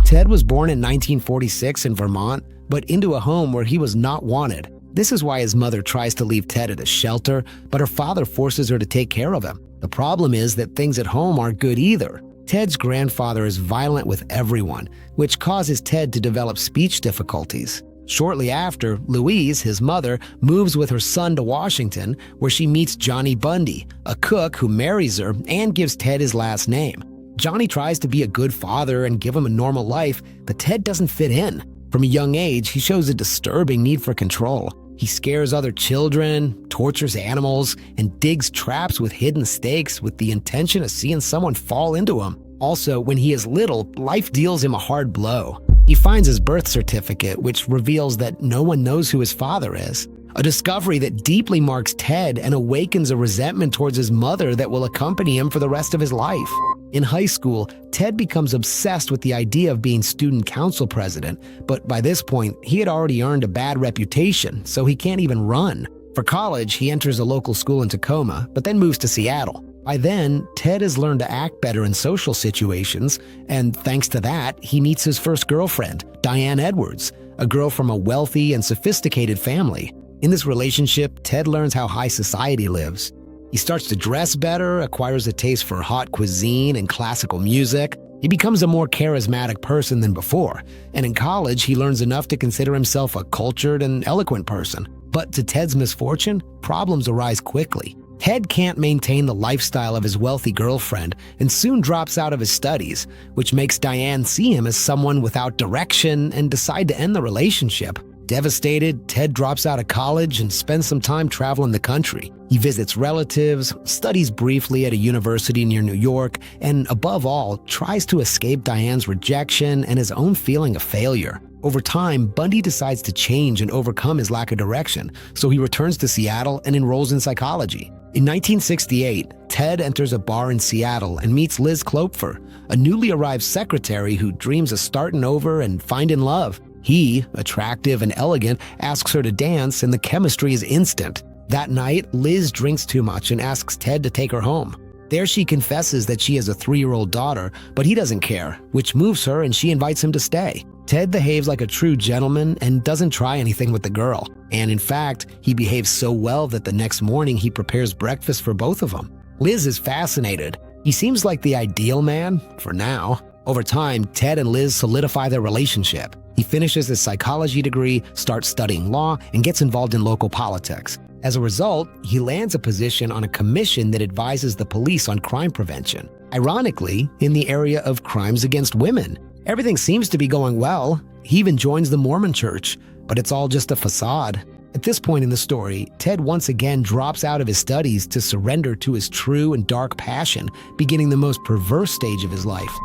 Ted was born in 1946 in Vermont, but into a home where he was not wanted. This is why his mother tries to leave Ted at a shelter, but her father forces her to take care of him. The problem is that things at home aren't good either. Ted's grandfather is violent with everyone, which causes Ted to develop speech difficulties. Shortly after, Louise, his mother, moves with her son to Washington, where she meets Johnny Bundy, a cook who marries her and gives Ted his last name. Johnny tries to be a good father and give him a normal life, but Ted doesn't fit in. From a young age, he shows a disturbing need for control. He scares other children, tortures animals, and digs traps with hidden stakes with the intention of seeing someone fall into them. Also, when he is little, life deals him a hard blow. He finds his birth certificate, which reveals that no one knows who his father is. A discovery that deeply marks Ted and awakens a resentment towards his mother that will accompany him for the rest of his life. In high school, Ted becomes obsessed with the idea of being student council president, but by this point, he had already earned a bad reputation, so he can't even run. For college, he enters a local school in Tacoma, but then moves to Seattle. By then, Ted has learned to act better in social situations, and thanks to that, he meets his first girlfriend, Diane Edwards, a girl from a wealthy and sophisticated family. In this relationship, Ted learns how high society lives. He starts to dress better, acquires a taste for hot cuisine and classical music. He becomes a more charismatic person than before, and in college, he learns enough to consider himself a cultured and eloquent person. But to Ted's misfortune, problems arise quickly. Ted can't maintain the lifestyle of his wealthy girlfriend and soon drops out of his studies, which makes Diane see him as someone without direction and decide to end the relationship. Devastated, Ted drops out of college and spends some time traveling the country. He visits relatives, studies briefly at a university near New York, and above all, tries to escape Diane's rejection and his own feeling of failure. Over time, Bundy decides to change and overcome his lack of direction, so he returns to Seattle and enrolls in psychology. In 1968, Ted enters a bar in Seattle and meets Liz Klopfer, a newly arrived secretary who dreams of starting over and finding love. He, attractive and elegant, asks her to dance, and the chemistry is instant. That night, Liz drinks too much and asks Ted to take her home. There she confesses that she has a 3-year-old daughter, but he doesn't care, which moves her and she invites him to stay. Ted behaves like a true gentleman and doesn't try anything with the girl. And in fact, he behaves so well that the next morning he prepares breakfast for both of them. Liz is fascinated. He seems like the ideal man, for now. Over time, Ted and Liz solidify their relationship. He finishes his psychology degree, starts studying law, and gets involved in local politics. As a result, he lands a position on a commission that advises the police on crime prevention. Ironically, in the area of crimes against women. Everything seems to be going well. He even joins the Mormon church, but it's all just a facade. At this point in the story, Ted once again drops out of his studies to surrender to his true and dark passion, beginning the most perverse stage of his life.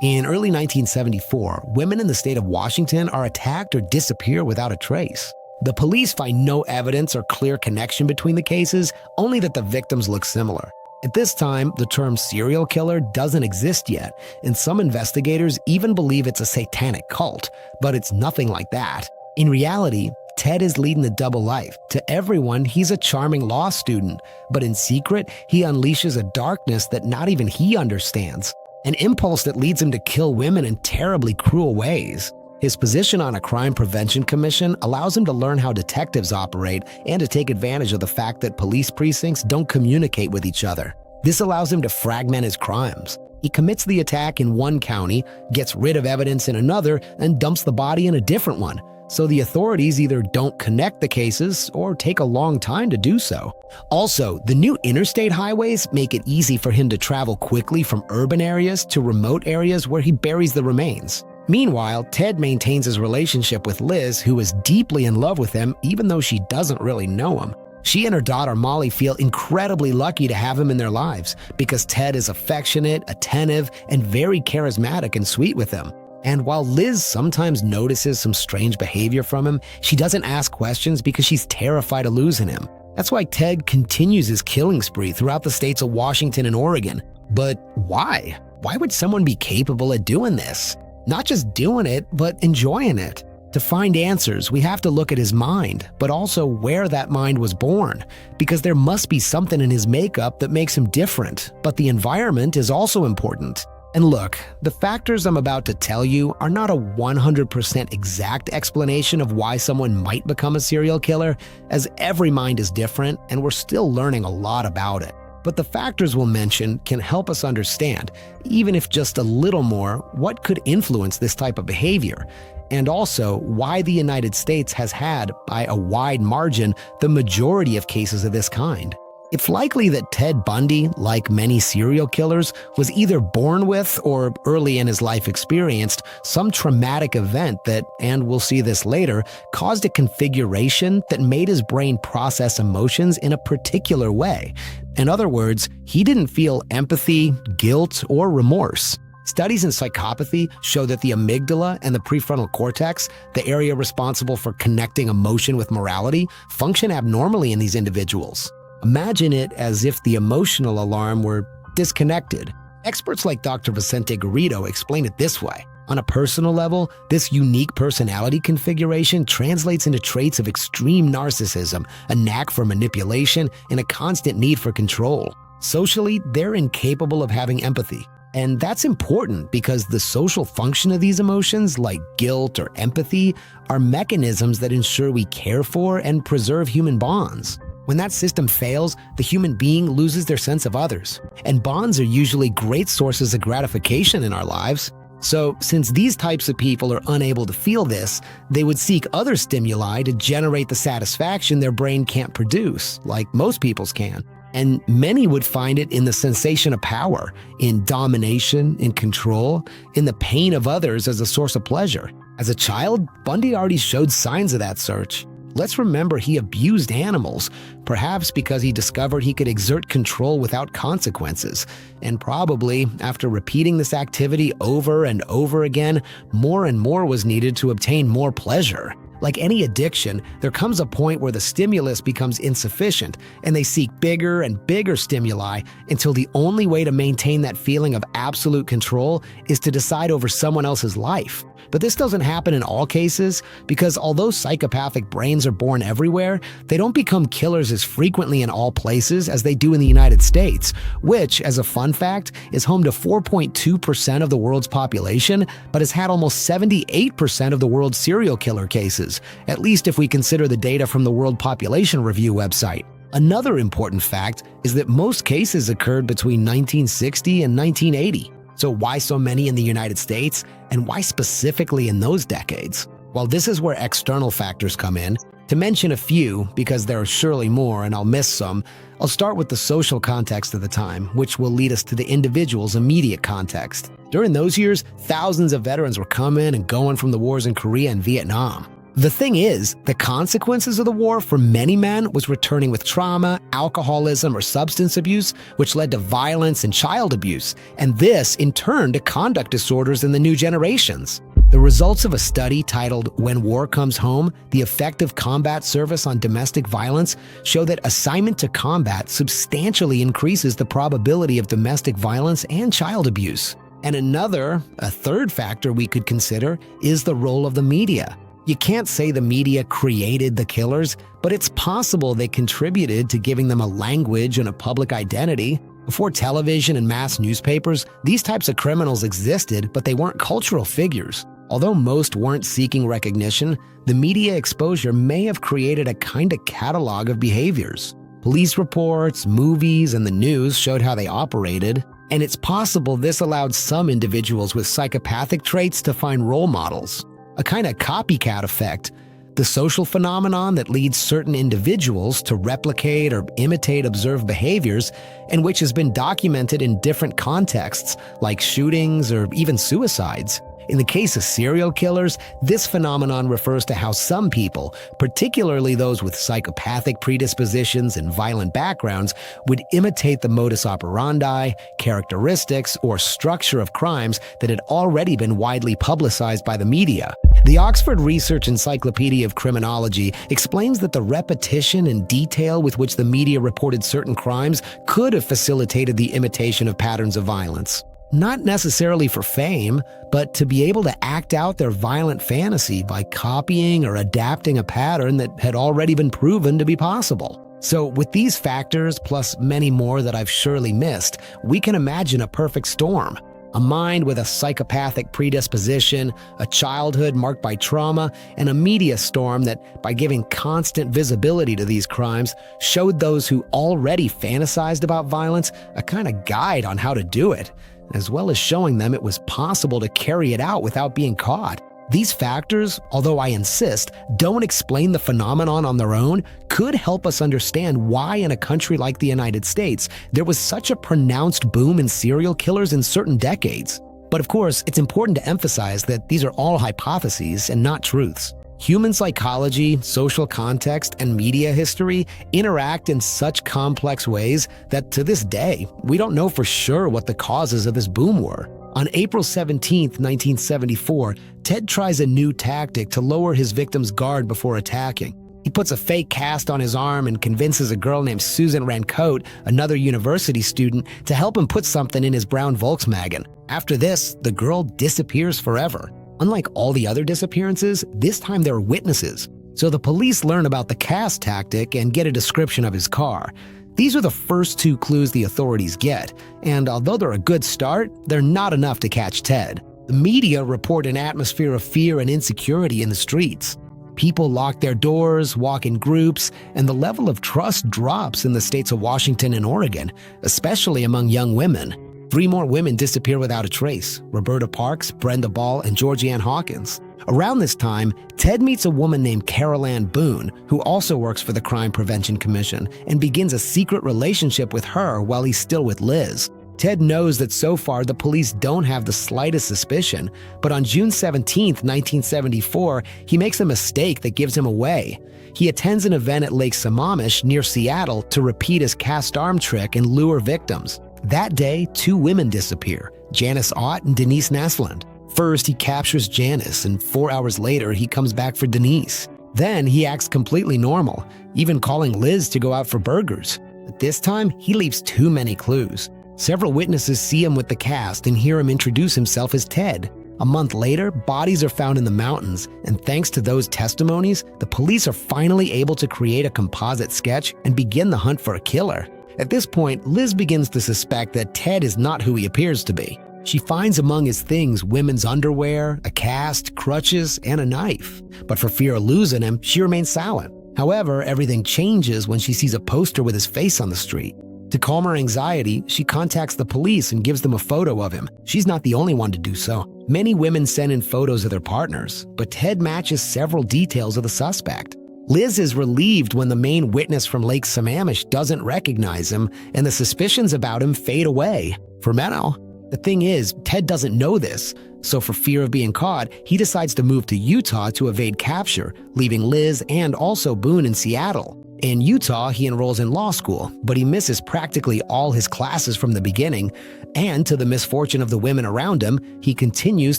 In early 1974, women in the state of Washington are attacked or disappear without a trace. The police find no evidence or clear connection between the cases, only that the victims look similar. At this time, the term serial killer doesn't exist yet, and some investigators even believe it's a satanic cult, but it's nothing like that. In reality, Ted is leading a double life. To everyone, he's a charming law student, but in secret, he unleashes a darkness that not even he understands. An impulse that leads him to kill women in terribly cruel ways. His position on a crime prevention commission allows him to learn how detectives operate and to take advantage of the fact that police precincts don't communicate with each other. This allows him to fragment his crimes. He commits the attack in one county, gets rid of evidence in another, and dumps the body in a different one. So the authorities either don't connect the cases or take a long time to do so. Also, the new interstate highways make it easy for him to travel quickly from urban areas to remote areas where he buries the remains. Meanwhile, Ted maintains his relationship with Liz, who is deeply in love with him even though she doesn't really know him. She and her daughter Molly feel incredibly lucky to have him in their lives because Ted is affectionate, attentive, and very charismatic and sweet with them. And while Liz sometimes notices some strange behavior from him, she doesn't ask questions because she's terrified of losing him. That's why Ted continues his killing spree throughout the states of Washington and Oregon. But why? Why would someone be capable of doing this? Not just doing it, but enjoying it. To find answers, we have to look at his mind, but also where that mind was born, because there must be something in his makeup that makes him different, but the environment is also important. And look, the factors I'm about to tell you are not a 100% exact explanation of why someone might become a serial killer, as every mind is different and we're still learning a lot about it. But the factors we'll mention can help us understand, even if just a little more, what could influence this type of behavior, and also why the United States has had, by a wide margin, the majority of cases of this kind. It's likely that Ted Bundy, like many serial killers, was either born with or early in his life experienced some traumatic event that, and we'll see this later, caused a configuration that made his brain process emotions in a particular way. In other words, he didn't feel empathy, guilt, or remorse. Studies in psychopathy show that the amygdala and the prefrontal cortex, the area responsible for connecting emotion with morality, function abnormally in these individuals. Imagine it as if the emotional alarm were disconnected. Experts like Dr. Vicente Garrido explain it this way. On a personal level, this unique personality configuration translates into traits of extreme narcissism, a knack for manipulation, and a constant need for control. Socially, they're incapable of having empathy. And that's important because the social function of these emotions, like guilt or empathy, are mechanisms that ensure we care for and preserve human bonds. When that system fails, the human being loses their sense of others. And bonds are usually great sources of gratification in our lives. So, since these types of people are unable to feel this, they would seek other stimuli to generate the satisfaction their brain can't produce, like most people's can. And many would find it in the sensation of power, in domination, in control, in the pain of others as a source of pleasure. As a child, Bundy already showed signs of that search. Let's remember he abused animals, perhaps because he discovered he could exert control without consequences. And probably, after repeating this activity over and over again, more and more was needed to obtain more pleasure. Like any addiction, there comes a point where the stimulus becomes insufficient, and they seek bigger and bigger stimuli until the only way to maintain that feeling of absolute control is to decide over someone else's life. But this doesn't happen in all cases because although psychopathic brains are born everywhere, they don't become killers as frequently in all places as they do in the United States, which, as a fun fact, is home to 4.2% of the world's population, but has had almost 78% of the world's serial killer cases, at least if we consider the data from the World Population Review website. Another important fact is that most cases occurred between 1960 and 1980. So why so many in the United States, and why specifically in those decades? Well, this is where external factors come in. To mention a few, because there are surely more and I'll miss some, I'll start with the social context of the time, which will lead us to the individual's immediate context. During those years, thousands of veterans were coming and going from the wars in Korea and Vietnam. The thing is, the consequences of the war for many men was returning with trauma, alcoholism, or substance abuse, which led to violence and child abuse, and this, in turn, to conduct disorders in the new generations. The results of a study titled When War Comes Home, the Effect of Combat Service on Domestic Violence show that assignment to combat substantially increases the probability of domestic violence and child abuse. And a third factor we could consider is the role of the media. You can't say the media created the killers, but it's possible they contributed to giving them a language and a public identity. Before television and mass newspapers, these types of criminals existed, but they weren't cultural figures. Although most weren't seeking recognition, the media exposure may have created a kind of catalog of behaviors. Police reports, movies, and the news showed how they operated, and it's possible this allowed some individuals with psychopathic traits to find role models. A kind of copycat effect, the social phenomenon that leads certain individuals to replicate or imitate observed behaviors, and which has been documented in different contexts, like shootings or even suicides. In the case of serial killers, this phenomenon refers to how some people, particularly those with psychopathic predispositions and violent backgrounds, would imitate the modus operandi, characteristics, or structure of crimes that had already been widely publicized by the media. The Oxford Research Encyclopedia of Criminology explains that the repetition and detail with which the media reported certain crimes could have facilitated the imitation of patterns of violence. Not necessarily for fame, but to be able to act out their violent fantasy by copying or adapting a pattern that had already been proven to be possible. So with these factors, plus many more that I've surely missed, we can imagine a perfect storm. A mind with a psychopathic predisposition, a childhood marked by trauma, and a media storm that, by giving constant visibility to these crimes, showed those who already fantasized about violence a kind of guide on how to do it, as well as showing them it was possible to carry it out without being caught. These factors, although I insist, don't explain the phenomenon on their own, could help us understand why in a country like the United States, there was such a pronounced boom in serial killers in certain decades. But of course, it's important to emphasize that these are all hypotheses and not truths. Human psychology, social context, and media history interact in such complex ways that to this day, we don't know for sure what the causes of this boom were. On April 17, 1974, Ted tries a new tactic to lower his victim's guard before attacking. He puts a fake cast on his arm and convinces a girl named Susan Rancote, another university student, to help him put something in his brown Volkswagen. After this, the girl disappears forever. Unlike all the other disappearances, this time there are witnesses. So the police learn about the cast tactic and get a description of his car. These are the first two clues the authorities get, and although they're a good start, they're not enough to catch Ted. The media report an atmosphere of fear and insecurity in the streets. People lock their doors, walk in groups, and the level of trust drops in the states of Washington and Oregon, especially among young women. 3 more women disappear without a trace: Roberta Parks, Brenda Ball, and Georgianne Hawkins. Around this time, Ted meets a woman named Carol Ann Boone, who also works for the Crime Prevention Commission, and begins a secret relationship with her while he's still with Liz. Ted knows that so far the police don't have the slightest suspicion, but on June 17, 1974, he makes a mistake that gives him away. He attends an event at Lake Sammamish near Seattle to repeat his cast arm trick and lure victims. That day, 2 women disappear, Janice Ott and Denise Naslund. First, he captures Janice, and 4 hours later, he comes back for Denise. Then, he acts completely normal, even calling Liz to go out for burgers. But this time, he leaves too many clues. Several witnesses see him with the cast and hear him introduce himself as Ted. A month later, bodies are found in the mountains, and thanks to those testimonies, the police are finally able to create a composite sketch and begin the hunt for a killer. At this point, Liz begins to suspect that Ted is not who he appears to be. She finds among his things women's underwear, a cast, crutches, and a knife. But for fear of losing him, she remains silent. However, everything changes when she sees a poster with his face on the street. To calm her anxiety, she contacts the police and gives them a photo of him. She's not the only one to do so. Many women send in photos of their partners, but Ted matches several details of the suspect. Liz is relieved when the main witness from Lake Sammamish doesn't recognize him, and the suspicions about him fade away. For now, the thing is, Ted doesn't know this, so for fear of being caught, he decides to move to Utah to evade capture, leaving Liz and also Boone in Seattle. In Utah, he enrolls in law school, but he misses practically all his classes from the beginning, and to the misfortune of the women around him, he continues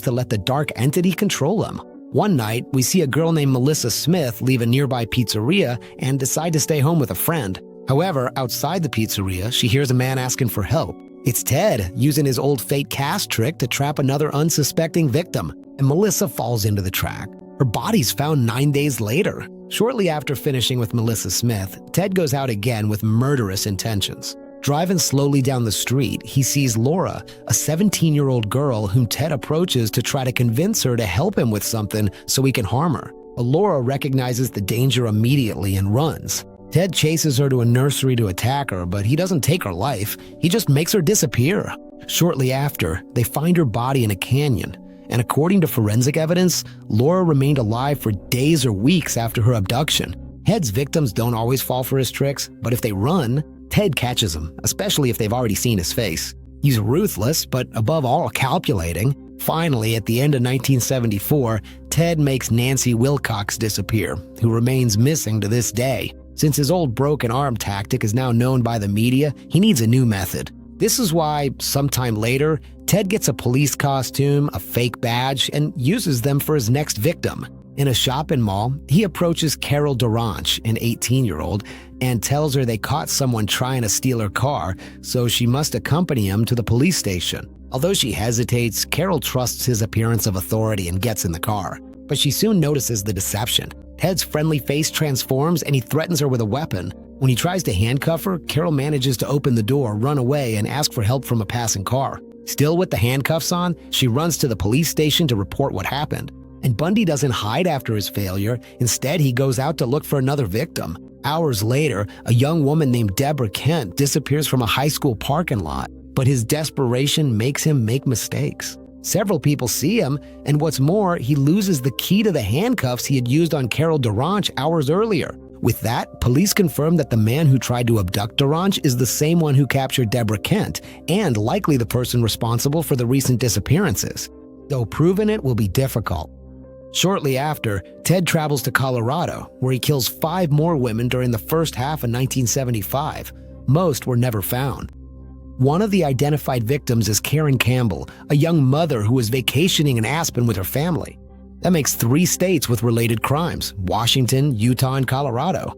to let the dark entity control him. One night, we see a girl named Melissa Smith leave a nearby pizzeria and decide to stay home with a friend. However, outside the pizzeria, she hears a man asking for help. It's Ted, using his old fake cast trick to trap another unsuspecting victim, and Melissa falls into the trap. Her body's found 9 days later. Shortly after finishing with Melissa Smith, Ted goes out again with murderous intentions. Driving slowly down the street, he sees Laura, a 17-year-old girl whom Ted approaches to try to convince her to help him with something so he can harm her. But Laura recognizes the danger immediately and runs. Ted chases her to a nursery to attack her, but he doesn't take her life. He just makes her disappear. Shortly after, they find her body in a canyon. And according to forensic evidence, Laura remained alive for days or weeks after her abduction. Ted's victims don't always fall for his tricks, but if they run, Ted catches them, especially if they've already seen his face. He's ruthless, but above all, calculating. Finally, at the end of 1974, Ted makes Nancy Wilcox disappear, who remains missing to this day. Since his old broken arm tactic is now known by the media, he needs a new method. This is why, sometime later, Ted gets a police costume, a fake badge, and uses them for his next victim. In a shopping mall, he approaches Carol Duranch, an 18-year-old, and tells her they caught someone trying to steal her car, so she must accompany him to the police station. Although she hesitates, Carol trusts his appearance of authority and gets in the car. But she soon notices the deception. Ted's friendly face transforms and he threatens her with a weapon. When he tries to handcuff her, Carol manages to open the door, run away, and ask for help from a passing car. Still with the handcuffs on, she runs to the police station to report what happened. And Bundy doesn't hide after his failure. Instead, he goes out to look for another victim. Hours later, a young woman named Deborah Kent disappears from a high school parking lot, but his desperation makes him make mistakes. Several people see him, and what's more, he loses the key to the handcuffs he had used on Carol Duranche hours earlier. With that, police confirm that the man who tried to abduct Duranche is the same one who captured Deborah Kent, and likely the person responsible for the recent disappearances. Though proving it will be difficult. Shortly after, Ted travels to Colorado, where he kills 5 more women during the first half of 1975. Most were never found. One of the identified victims is Karen Campbell, a young mother who was vacationing in Aspen with her family. That makes 3 states with related crimes: Washington, Utah, and Colorado.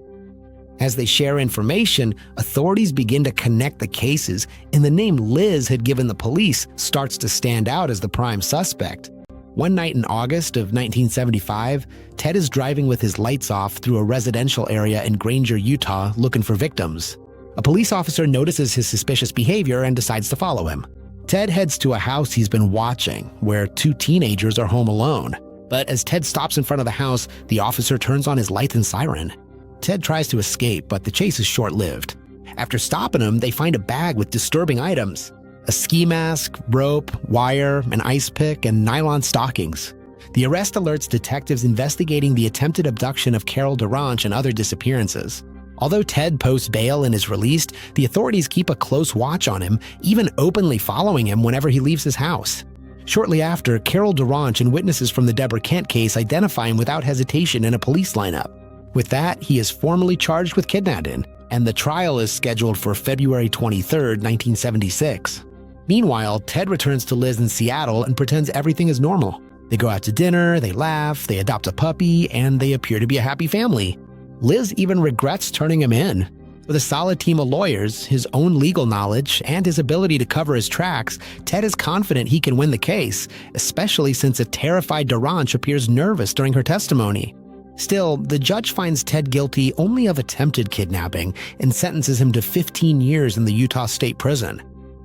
As they share information, authorities begin to connect the cases, and the name Liz had given the police starts to stand out as the prime suspect. One night in August of 1975, Ted is driving with his lights off through a residential area in Granger, Utah, looking for victims. A police officer notices his suspicious behavior and decides to follow him. Ted heads to a house he's been watching, where 2 teenagers are home alone. But as Ted stops in front of the house, the officer turns on his lights and siren. Ted tries to escape, but the chase is short-lived. After stopping him, they find a bag with disturbing items: a ski mask, rope, wire, an ice pick, and nylon stockings. The arrest alerts detectives investigating the attempted abduction of Carol Duranche and other disappearances. Although Ted posts bail and is released, the authorities keep a close watch on him, even openly following him whenever he leaves his house. Shortly after, Carol Duranche and witnesses from the Deborah Kent case identify him without hesitation in a police lineup. With that, he is formally charged with kidnapping, and the trial is scheduled for February 23, 1976. Meanwhile, Ted returns to Liz in Seattle and pretends everything is normal. They go out to dinner, they laugh, they adopt a puppy, and they appear to be a happy family. Liz even regrets turning him in. With a solid team of lawyers, his own legal knowledge, and his ability to cover his tracks, Ted is confident he can win the case, especially since a terrified Duranche appears nervous during her testimony. Still, the judge finds Ted guilty only of attempted kidnapping and sentences him to 15 years in the Utah State Prison.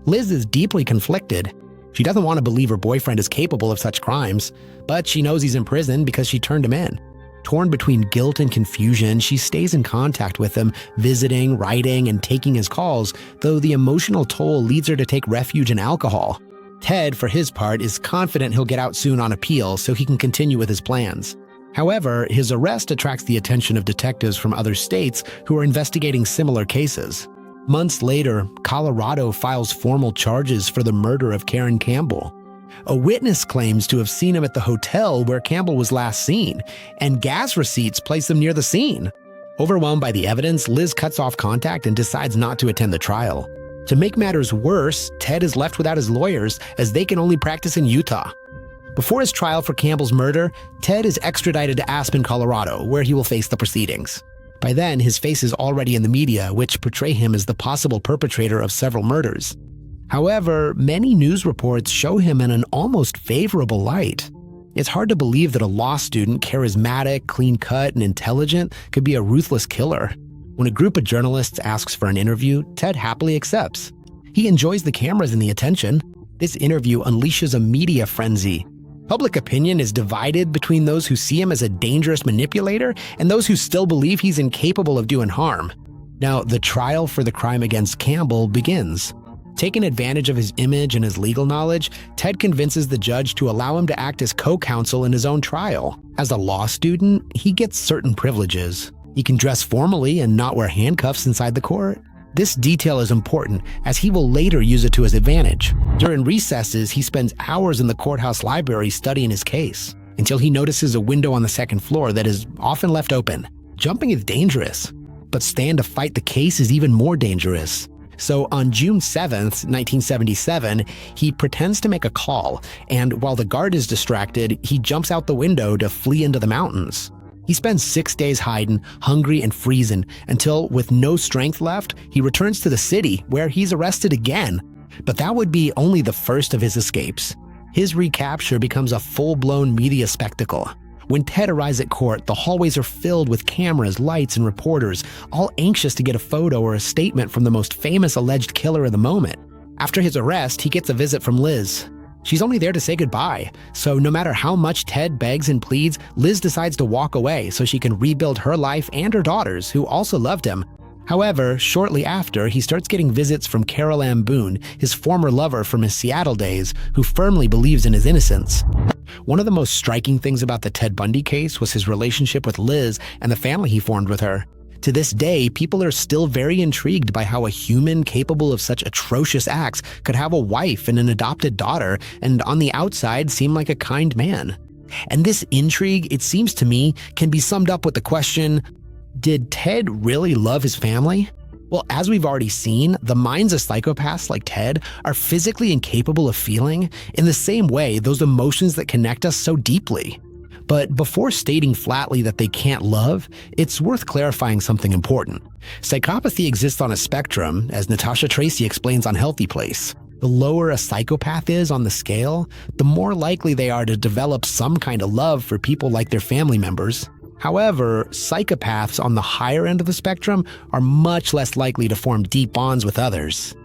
Liz is deeply conflicted. She doesn't want to believe her boyfriend is capable of such crimes, but she knows he's in prison because she turned him in. Torn between guilt and confusion, she stays in contact with him, visiting, writing, and taking his calls, though the emotional toll leads her to take refuge in alcohol. Ted, for his part, is confident he'll get out soon on appeal so he can continue with his plans. However, his arrest attracts the attention of detectives from other states who are investigating similar cases. Months later, Colorado files formal charges for the murder of Karen Campbell. A witness claims to have seen him at the hotel where Campbell was last seen, and gas receipts place him near the scene. Overwhelmed by the evidence, Liz cuts off contact and decides not to attend the trial. To make matters worse, Ted is left without his lawyers, as they can only practice in Utah. Before his trial for Campbell's murder, Ted is extradited to Aspen, Colorado, where he will face the proceedings. By then, his face is already in the media, which portray him as the possible perpetrator of several murders. However, many news reports show him in an almost favorable light. It's hard to believe that a law student, charismatic, clean-cut, and intelligent, could be a ruthless killer. When a group of journalists asks for an interview, Ted happily accepts. He enjoys the cameras and the attention. This interview unleashes a media frenzy. Public opinion is divided between those who see him as a dangerous manipulator and those who still believe he's incapable of doing harm. Now, the trial for the crime against Campbell begins. Taking advantage of his image and his legal knowledge, Ted convinces the judge to allow him to act as co-counsel in his own trial. As a law student, he gets certain privileges. He can dress formally and not wear handcuffs inside the court. This detail is important, as he will later use it to his advantage. During recesses, he spends hours in the courthouse library studying his case, until he notices a window on the second floor that is often left open. Jumping is dangerous, but staying to fight the case is even more dangerous. So on June 7th, 1977, he pretends to make a call, and while the guard is distracted, he jumps out the window to flee into the mountains. He spends 6 days hiding, hungry and freezing, until, with no strength left, he returns to the city, where he's arrested again. But that would be only the first of his escapes. His recapture becomes a full-blown media spectacle. When Ted arrives at court, the hallways are filled with cameras, lights, and reporters, all anxious to get a photo or a statement from the most famous alleged killer of the moment. After his arrest, he gets a visit from Liz. She's only there to say goodbye, so no matter how much Ted begs and pleads, Liz decides to walk away so she can rebuild her life and her daughters, who also loved him. However, shortly after, he starts getting visits from Carol Ann Boone, his former lover from his Seattle days, who firmly believes in his innocence. One of the most striking things about the Ted Bundy case was his relationship with Liz and the family he formed with her. To this day, people are still very intrigued by how a human capable of such atrocious acts could have a wife and an adopted daughter, and on the outside seem like a kind man. And this intrigue, it seems to me, can be summed up with the question, did Ted really love his family? Well, as we've already seen, the minds of psychopaths like Ted are physically incapable of feeling, in the same way, those emotions that connect us so deeply. But before stating flatly that they can't love, it's worth clarifying something important. Psychopathy exists on a spectrum, as Natasha Tracy explains on Healthy Place. The lower a psychopath is on the scale, the more likely they are to develop some kind of love for people like their family members. However, psychopaths on the higher end of the spectrum are much less likely to form deep bonds with others.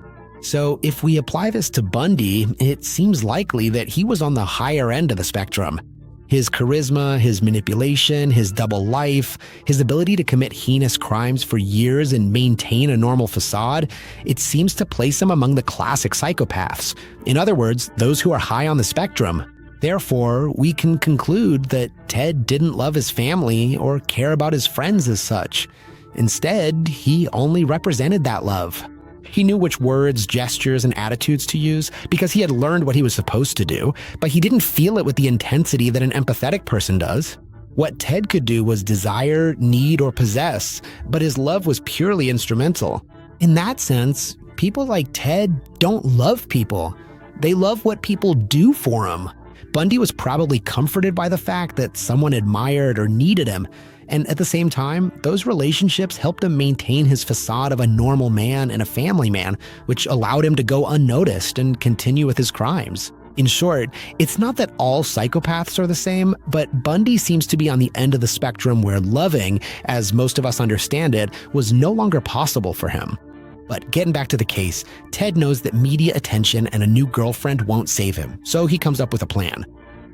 So if we apply this to Bundy, it seems likely that he was on the higher end of the spectrum. His charisma, his manipulation, his double life, his ability to commit heinous crimes for years and maintain a normal facade, it seems to place him among the classic psychopaths. In other words, those who are high on the spectrum. Therefore, we can conclude that Ted didn't love his family or care about his friends as such. Instead, he only represented that love. He knew which words, gestures, and attitudes to use because he had learned what he was supposed to do, but he didn't feel it with the intensity that an empathetic person does. What Ted could do was desire, need, or possess, but his love was purely instrumental. In that sense, people like Ted don't love people. They love what people do for them. Bundy was probably comforted by the fact that someone admired or needed him, and at the same time, those relationships helped him maintain his facade of a normal man and a family man, which allowed him to go unnoticed and continue with his crimes. In short, it's not that all psychopaths are the same, but Bundy seems to be on the end of the spectrum where loving, as most of us understand it, was no longer possible for him. But getting back to the case, Ted knows that media attention and a new girlfriend won't save him, so he comes up with a plan.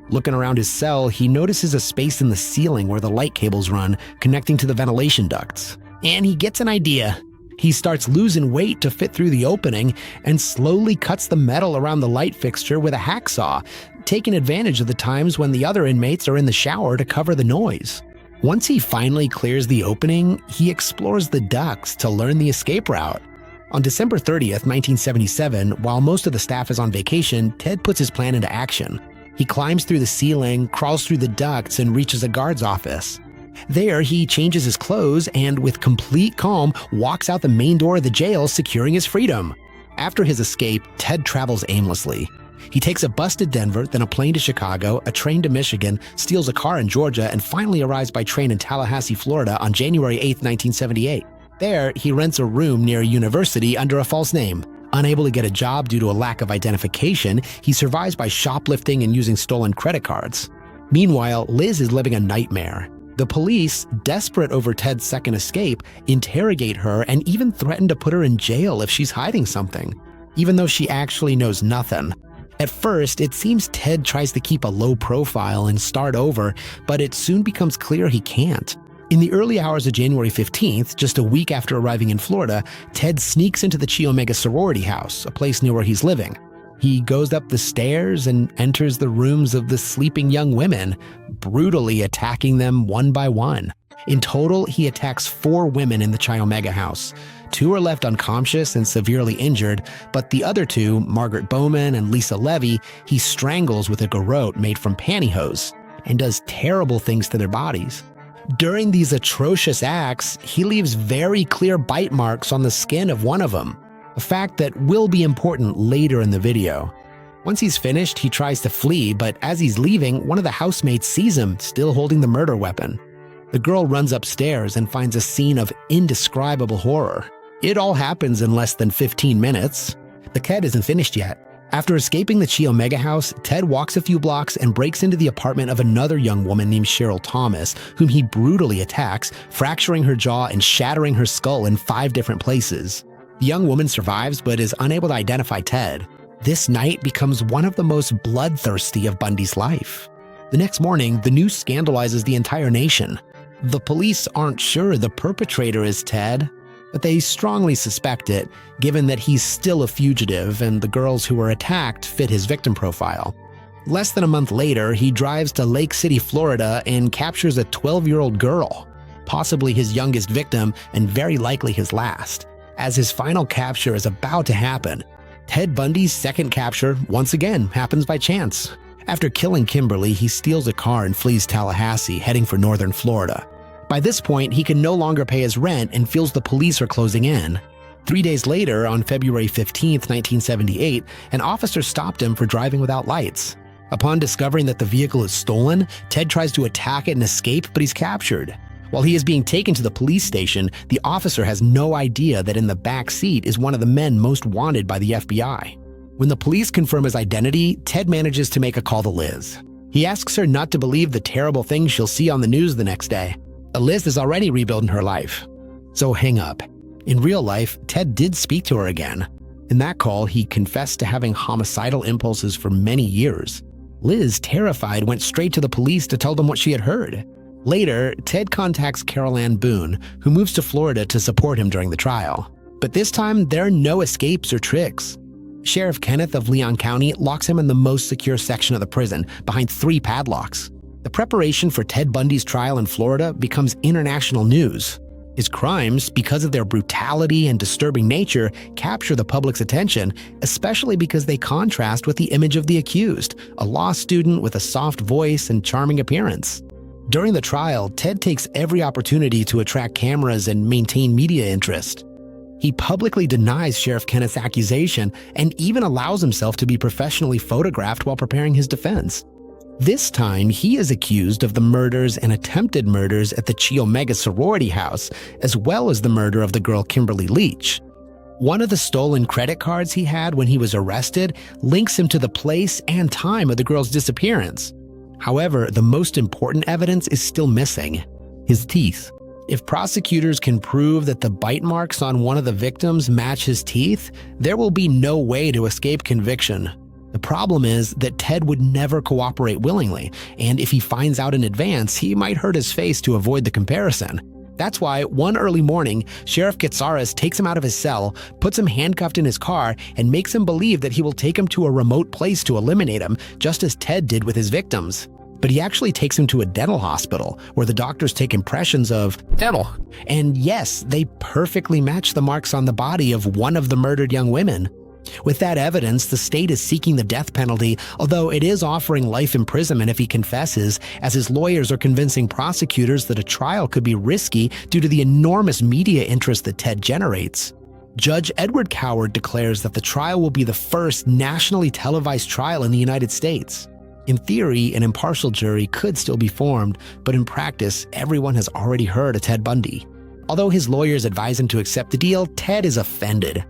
Looking around his cell, he notices a space in the ceiling where the light cables run, connecting to the ventilation ducts. And he gets an idea. He starts losing weight to fit through the opening and slowly cuts the metal around the light fixture with a hacksaw, taking advantage of the times when the other inmates are in the shower to cover the noise. Once he finally clears the opening, he explores the ducts to learn the escape route. On December 30th, 1977, while most of the staff is on vacation, Ted puts his plan into action. He climbs through the ceiling, crawls through the ducts, and reaches a guard's office. There, he changes his clothes and, with complete calm, walks out the main door of the jail, securing his freedom. After his escape, Ted travels aimlessly. He takes a bus to Denver, then a plane to Chicago, a train to Michigan, steals a car in Georgia, and finally arrives by train in Tallahassee, Florida on January 8, 1978. There, he rents a room near a university under a false name. Unable to get a job due to a lack of identification, he survives by shoplifting and using stolen credit cards. Meanwhile, Liz is living a nightmare. The police, desperate over Ted's second escape, interrogate her and even threaten to put her in jail if she's hiding something, even though she actually knows nothing. At first, it seems Ted tries to keep a low profile and start over, but it soon becomes clear he can't. In the early hours of January 15th, just a week after arriving in Florida, Ted sneaks into the Chi Omega sorority house, a place near where he's living. He goes up the stairs and enters the rooms of the sleeping young women, brutally attacking them one by one. In total, he attacks 4 women in the Chi Omega house. 2 are left unconscious and severely injured, but the other 2, Margaret Bowman and Lisa Levy, he strangles with a garrote made from pantyhose and does terrible things to their bodies. During these atrocious acts, he leaves very clear bite marks on the skin of one of them, a fact that will be important later in the video. Once he's finished, he tries to flee, but as he's leaving, one of the housemates sees him, still holding the murder weapon. The girl runs upstairs and finds a scene of indescribable horror. It all happens in less than 15 minutes. The Ted isn't finished yet. After escaping the Chi Omega house, Ted walks a few blocks and breaks into the apartment of another young woman named Cheryl Thomas, whom he brutally attacks, fracturing her jaw and shattering her skull in 5 different places. The young woman survives but is unable to identify Ted. This night becomes one of the most bloodthirsty of Bundy's life. The next morning, the news scandalizes the entire nation. The police aren't sure the perpetrator is Ted, but they strongly suspect it, given that he's still a fugitive and the girls who were attacked fit his victim profile. Less than a month later, he drives to Lake City, Florida, and captures a 12-year-old girl, possibly his youngest victim and very likely his last. As his final capture is about to happen, Ted Bundy's second capture once again happens by chance. After killing Kimberly, he steals a car and flees Tallahassee, heading for northern Florida. By this point, he can no longer pay his rent and feels the police are closing in. 3 days later, on February 15, 1978, an officer stopped him for driving without lights. Upon discovering that the vehicle is stolen, Ted tries to attack it and escape, but he's captured. While he is being taken to the police station, the officer has no idea that in the back seat is one of the men most wanted by the FBI. When the police confirm his identity, Ted manages to make a call to Liz. He asks her not to believe the terrible things she'll see on the news the next day. Liz is already rebuilding her life. So hang up. In real life, Ted did speak to her again. In that call, he confessed to having homicidal impulses for many years. Liz, terrified, went straight to the police to tell them what she had heard. Later, Ted contacts Carol Ann Boone, who moves to Florida to support him during the trial. But this time, there are no escapes or tricks. Sheriff Kenneth of Leon County locks him in the most secure section of the prison, behind 3 padlocks. The preparation for Ted Bundy's trial in Florida becomes international news. His crimes, because of their brutality and disturbing nature, capture the public's attention, especially because they contrast with the image of the accused, a law student with a soft voice and charming appearance. During the trial, Ted takes every opportunity to attract cameras and maintain media interest. He publicly denies Sheriff Kenneth's accusation and even allows himself to be professionally photographed while preparing his defense. This time, he is accused of the murders and attempted murders at the Chi Omega sorority house, as well as the murder of the girl Kimberly Leach. One of the stolen credit cards he had when he was arrested links him to the place and time of the girl's disappearance. However, the most important evidence is still missing: his teeth. If prosecutors can prove that the bite marks on one of the victims match his teeth, there will be no way to escape conviction. The problem is that Ted would never cooperate willingly, and if he finds out in advance, he might hurt his face to avoid the comparison. That's why one early morning, Sheriff Getsaris takes him out of his cell, puts him handcuffed in his car, and makes him believe that he will take him to a remote place to eliminate him, just as Ted did with his victims. But he actually takes him to a dental hospital, where the doctors take impressions of dental. And yes, they perfectly match the marks on the body of one of the murdered young women. With that evidence, the state is seeking the death penalty, although it is offering life imprisonment if he confesses, as his lawyers are convincing prosecutors that a trial could be risky due to the enormous media interest that Ted generates. Judge Edward Coward declares that the trial will be the first nationally televised trial in the United States. In theory, an impartial jury could still be formed, but in practice, everyone has already heard of Ted Bundy. Although his lawyers advise him to accept the deal, Ted is offended.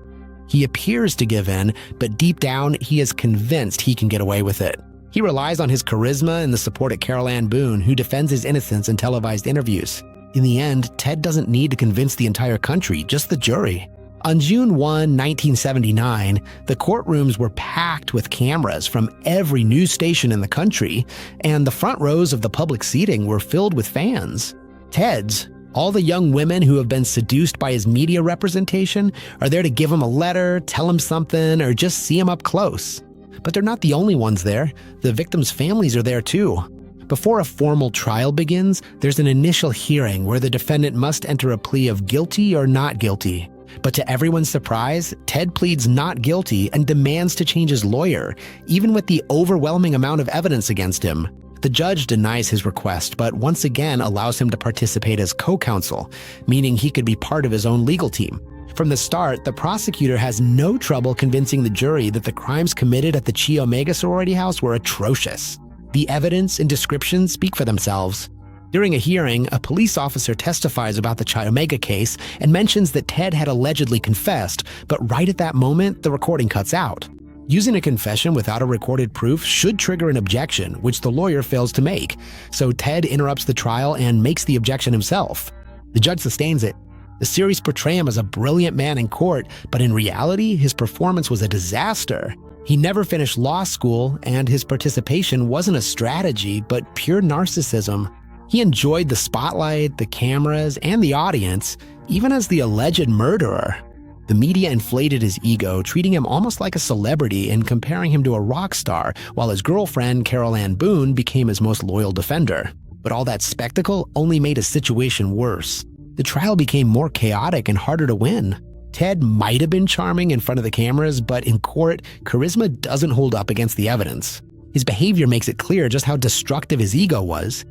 He appears to give in, but deep down, he is convinced he can get away with it. He relies on his charisma and the support of Carol Ann Boone, who defends his innocence in televised interviews. In the end, Ted doesn't need to convince the entire country, just the jury. On June 1, 1979, the courtrooms were packed with cameras from every news station in the country, and the front rows of the public seating were filled with fans. Ted's, all the young women who have been seduced by his media representation, are there to give him a letter, tell him something, or just see him up close. But they're not the only ones there. The victims' families are there too. Before a formal trial begins, there's an initial hearing where the defendant must enter a plea of guilty or not guilty. But to everyone's surprise, Ted pleads not guilty and demands to change his lawyer, even with the overwhelming amount of evidence against him. The judge denies his request, but once again allows him to participate as co-counsel, meaning he could be part of his own legal team. From the start, the prosecutor has no trouble convincing the jury that the crimes committed at the Chi Omega sorority house were atrocious. The evidence and descriptions speak for themselves. During a hearing, a police officer testifies about the Chi Omega case and mentions that Ted had allegedly confessed, but right at that moment, the recording cuts out. Using a confession without a recorded proof should trigger an objection, which the lawyer fails to make, so Ted interrupts the trial and makes the objection himself. The judge sustains it. The series portray him as a brilliant man in court, but in reality, his performance was a disaster. He never finished law school, and his participation wasn't a strategy, but pure narcissism. He enjoyed the spotlight, the cameras, and the audience, even as the alleged murderer. The media inflated his ego, treating him almost like a celebrity and comparing him to a rock star, while his girlfriend, Carol Ann Boone, became his most loyal defender. But all that spectacle only made his situation worse. The trial became more chaotic and harder to win. Ted might have been charming in front of the cameras, but in court, charisma doesn't hold up against the evidence. His behavior makes it clear just how destructive his ego was.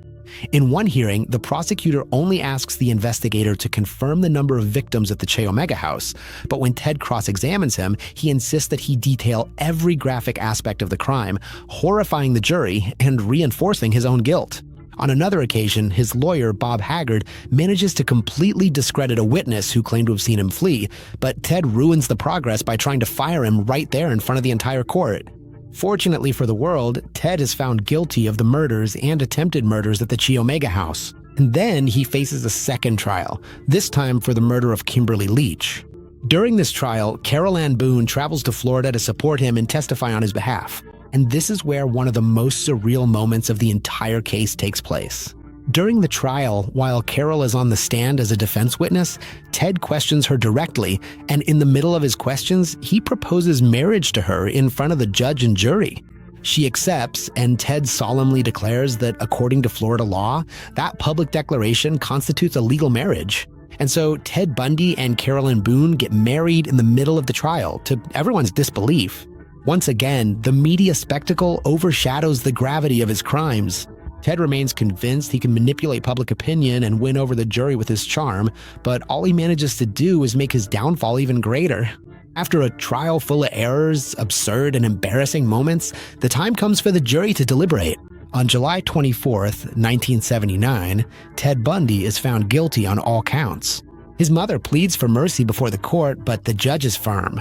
In one hearing, the prosecutor only asks the investigator to confirm the number of victims at the Che Omega house, but when Ted cross-examines him, he insists that he detail every graphic aspect of the crime, horrifying the jury and reinforcing his own guilt. On another occasion, his lawyer, Bob Haggard, manages to completely discredit a witness who claimed to have seen him flee, but Ted ruins the progress by trying to fire him right there in front of the entire court. Fortunately for the world, Ted is found guilty of the murders and attempted murders at the Chi Omega house. And then he faces a second trial, this time for the murder of Kimberly Leach. During this trial, Carol Ann Boone travels to Florida to support him and testify on his behalf. And this is where one of the most surreal moments of the entire case takes place. During the trial, while Carol is on the stand as a defense witness, Ted questions her directly, and in the middle of his questions, he proposes marriage to her in front of the judge and jury. She accepts, and Ted solemnly declares that according to Florida law, that public declaration constitutes a legal marriage. And so Ted Bundy and Carol Ann Boone get married in the middle of the trial, to everyone's disbelief. Once again, the media spectacle overshadows the gravity of his crimes. Ted remains convinced he can manipulate public opinion and win over the jury with his charm, but all he manages to do is make his downfall even greater. After a trial full of errors, absurd and embarrassing moments, the time comes for the jury to deliberate. On July 24th, 1979, Ted Bundy is found guilty on all counts. His mother pleads for mercy before the court, but the judge is firm.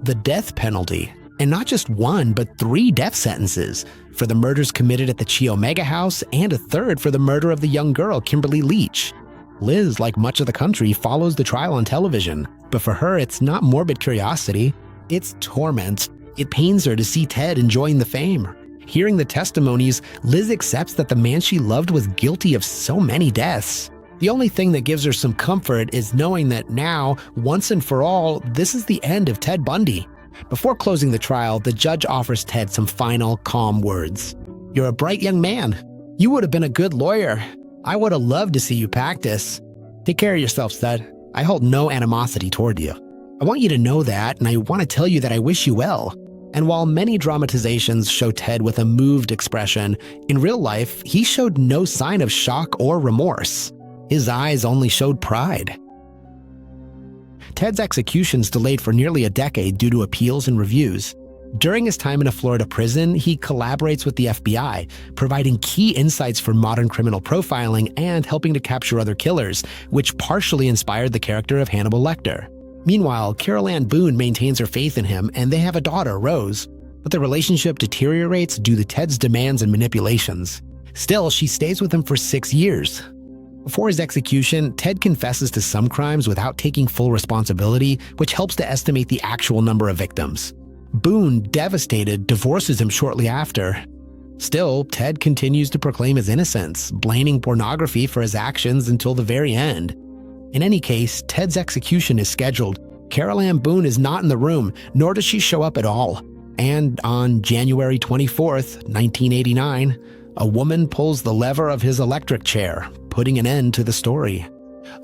The death penalty, and not just one, but 3 death sentences for the murders committed at the Chi Omega house and a third for the murder of the young girl, Kimberly Leach. Liz, like much of the country, follows the trial on television, but for her, it's not morbid curiosity, it's torment. It pains her to see Ted enjoying the fame. Hearing the testimonies, Liz accepts that the man she loved was guilty of so many deaths. The only thing that gives her some comfort is knowing that now, once and for all, this is the end of Ted Bundy. Before closing the trial, the judge offers Ted some final, calm words. "You're a bright young man. You would have been a good lawyer. I would have loved to see you practice. Take care of yourself, Ted. I hold no animosity toward you. I want you to know that, and I want to tell you that I wish you well." And while many dramatizations show Ted with a moved expression, in real life, he showed no sign of shock or remorse. His eyes only showed pride. Ted's execution's delayed for nearly a decade due to appeals and reviews. During his time in a Florida prison, he collaborates with the FBI, providing key insights for modern criminal profiling and helping to capture other killers, which partially inspired the character of Hannibal Lecter. Meanwhile, Carol Ann Boone maintains her faith in him, and they have a daughter, Rose. But the relationship deteriorates due to Ted's demands and manipulations. Still, she stays with him for 6 years. Before his execution, Ted confesses to some crimes without taking full responsibility, which helps to estimate the actual number of victims. Boone, devastated, divorces him shortly after. Still, Ted continues to proclaim his innocence, blaming pornography for his actions until the very end. In any case, Ted's execution is scheduled. Carol Ann Boone is not in the room, nor does she show up at all. And on January 24th, 1989, a woman pulls the lever of his electric chair, putting an end to the story.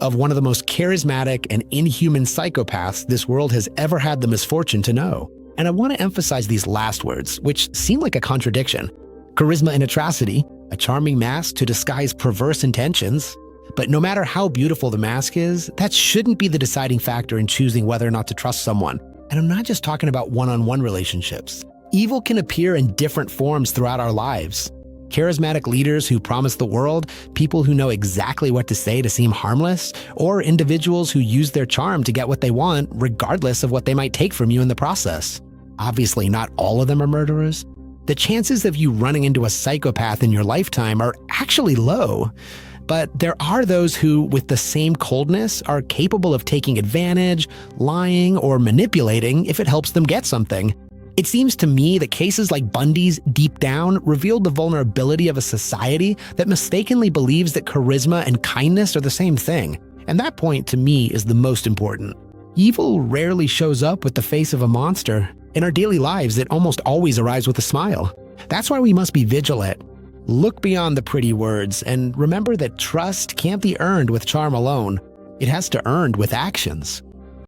Of one of the most charismatic and inhuman psychopaths this world has ever had the misfortune to know. And I want to emphasize these last words, which seem like a contradiction. Charisma and atrocity, a charming mask to disguise perverse intentions. But no matter how beautiful the mask is, that shouldn't be the deciding factor in choosing whether or not to trust someone. And I'm not just talking about one-on-one relationships. Evil can appear in different forms throughout our lives. Charismatic leaders who promise the world, people who know exactly what to say to seem harmless, or individuals who use their charm to get what they want, regardless of what they might take from you in the process. Obviously, not all of them are murderers. The chances of you running into a psychopath in your lifetime are actually low. But there are those who, with the same coldness, are capable of taking advantage, lying, or manipulating if it helps them get something. It seems to me that cases like Bundy's deep down revealed the vulnerability of a society that mistakenly believes that charisma and kindness are the same thing. And that point, to me, is the most important. Evil rarely shows up with the face of a monster. In our daily lives, it almost always arrives with a smile. That's why we must be vigilant. Look beyond the pretty words and remember that trust can't be earned with charm alone. It has to earned with actions.